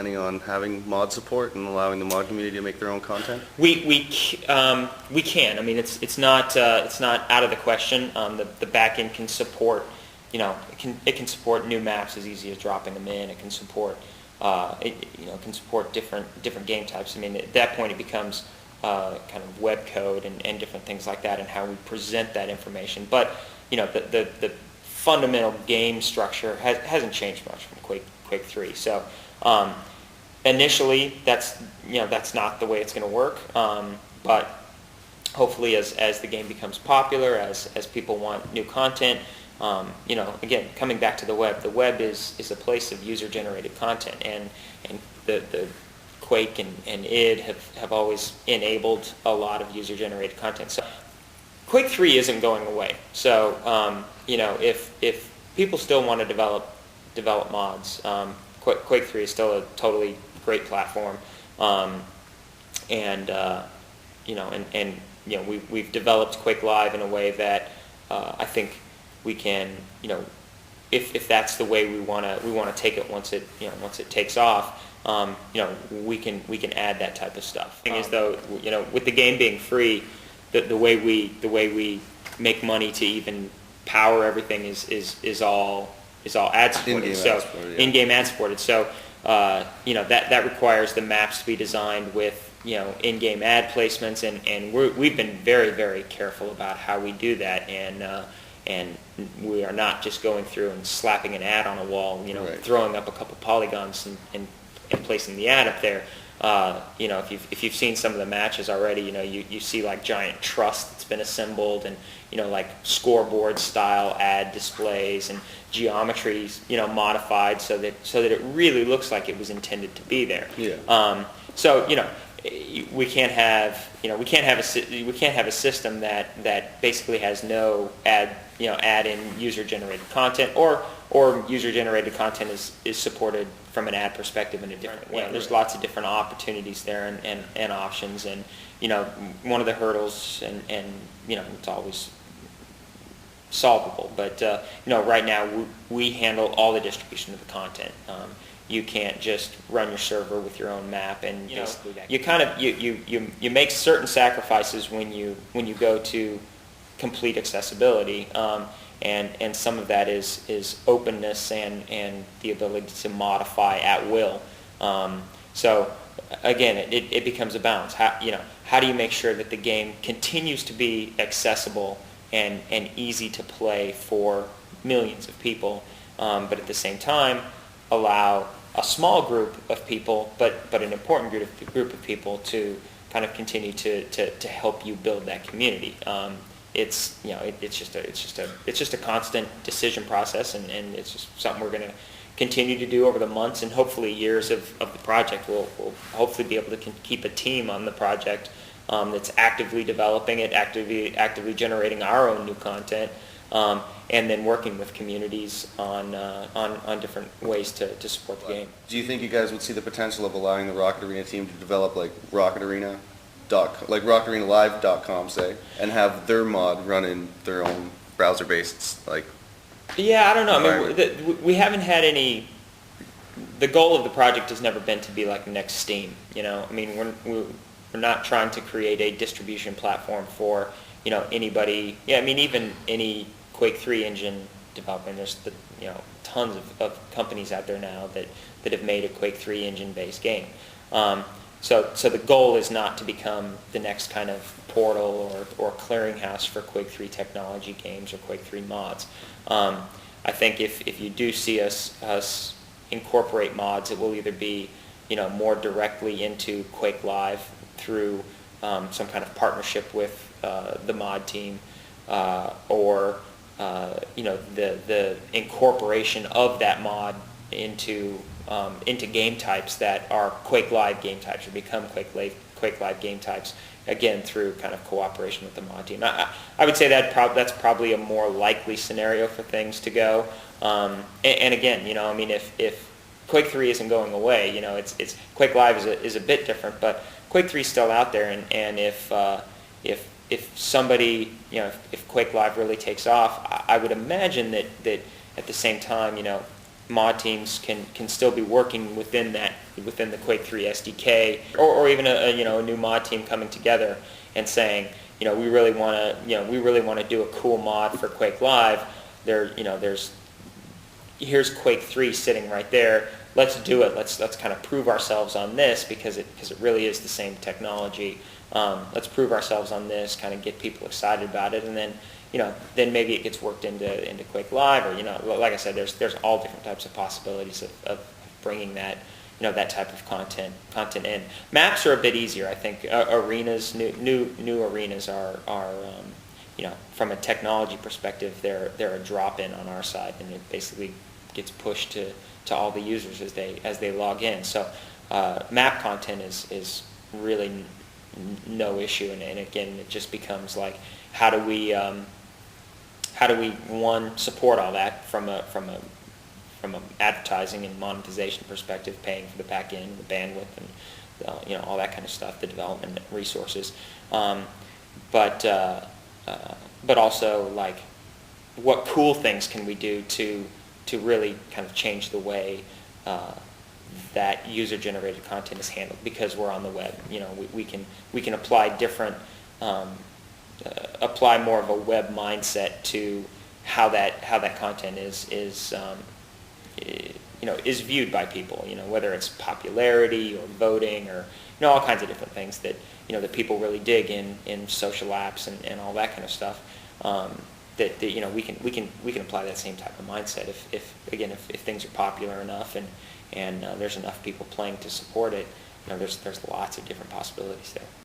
planning on having mod support and allowing the mod community to make their own content? We can. I mean, it's not out of the question. The backend can support, it can support new maps as easy as dropping them in. It can support can support different game types. I mean, at that point it becomes kind of web code and different things like that, and how we present that information. But the fundamental game structure hasn't changed much from Quake 3. So initially, that's not the way it's going to work. But hopefully, as the game becomes popular, as people want new content, again, coming back to the web is a place of user-generated content, and the Quake and id have always enabled a lot of user-generated content. So Quake 3 isn't going away. So if people still want to develop mods, Quake 3 is still a totally great platform, we've developed QuakeLive in a way that I think we can, if that's the way we want to take it once it takes off, we can add that type of stuff. The thing is, though, with the game being free, the way we make money to even power everything is all ad supported. In-game ad supported. So that requires the maps to be designed with in-game ad placements, and we've been very, very careful about how we do that, and we are not just going through and slapping an ad on a wall, right. Throwing up a couple polygons and placing the ad up there. If you've seen some of the matches already, you see like giant truss that's been assembled, and like scoreboard style ad displays and geometries modified so that it really looks like it was intended to be there. Yeah. We can't have a system that basically has no add in user generated content, or user generated content is supported from an ad perspective in a different way. There's lots of different opportunities there and options, and one of the hurdles, and it's always solvable, but right now we handle all the distribution of the content. You can't just run your server with your own map, and you kind of you make certain sacrifices when you go to complete accessibility, and some of that is openness and the ability to modify at will. So again, it becomes a balance. How do you make sure that the game continues to be accessible and easy to play for millions of people, but at the same time allow a small group of people, but an important group of people to kind of continue to help you build that community. It's just a constant decision process, and it's just something we're going to continue to do over the months and hopefully years of the project. We'll hopefully be able to keep a team on the project that's actively developing it, actively generating our own new content, and then working with communities on different ways to support the game. Do you think you guys would see the potential of allowing the Rocket Arena team to develop like RocketArenaLive.com, say, and have their mod run in their own browser-based Yeah, I don't know. I mean, we haven't had any. The goal of the project has never been to be like the next Steam. I mean, we're not trying to create a distribution platform for anybody. Yeah, I mean, even any Quake 3 engine development. There's tons of companies out there now that have made a Quake 3 engine based game. So the goal is not to become the next kind of portal or clearinghouse for Quake 3 technology games or Quake 3 mods. I think if you do see us incorporate mods, it will either be more directly into QuakeLive through some kind of partnership with the mod team, or the incorporation of that mod into game types that are QuakeLive game types, or become QuakeLive game types, again through kind of cooperation with the mod team. I would say that's probably a more likely scenario for things to go. And again, I mean, if Quake 3 isn't going away, it's QuakeLive is a bit different, but Quake 3 is still out there, and if somebody, if QuakeLive really takes off, I would imagine that at the same time, mod teams can still be working within that within the Quake 3 SDK, or even a new mod team coming together and saying, we really want to do a cool mod for QuakeLive. Here's Quake 3 sitting right there. Let's do it. Let's kind of prove ourselves on this because it really is the same technology. Let's prove ourselves on this, kind of get people excited about it, and then then maybe it gets worked into QuakeLive, or like I said, there's all different types of possibilities of bringing that that type of content in. Maps are a bit easier, I think. Arenas, new arenas are from a technology perspective, they're a drop in on our side, and it basically gets pushed to all the users as they log in. So map content is really no issue, and again, it just becomes like, how do we one, support all that from a advertising and monetization perspective, paying for the back end, the bandwidth, and all that kind of stuff, the development resources, but also, like, what cool things can we do to really kind of change the way that user-generated content is handled, because we're on the web. We can apply different apply more of a web mindset to how that content is viewed by people. Whether it's popularity or voting or all kinds of different things that that people really dig in social apps and all that kind of stuff. That we can apply that same type of mindset if things are popular enough and there's enough people playing to support it. There's lots of different possibilities there.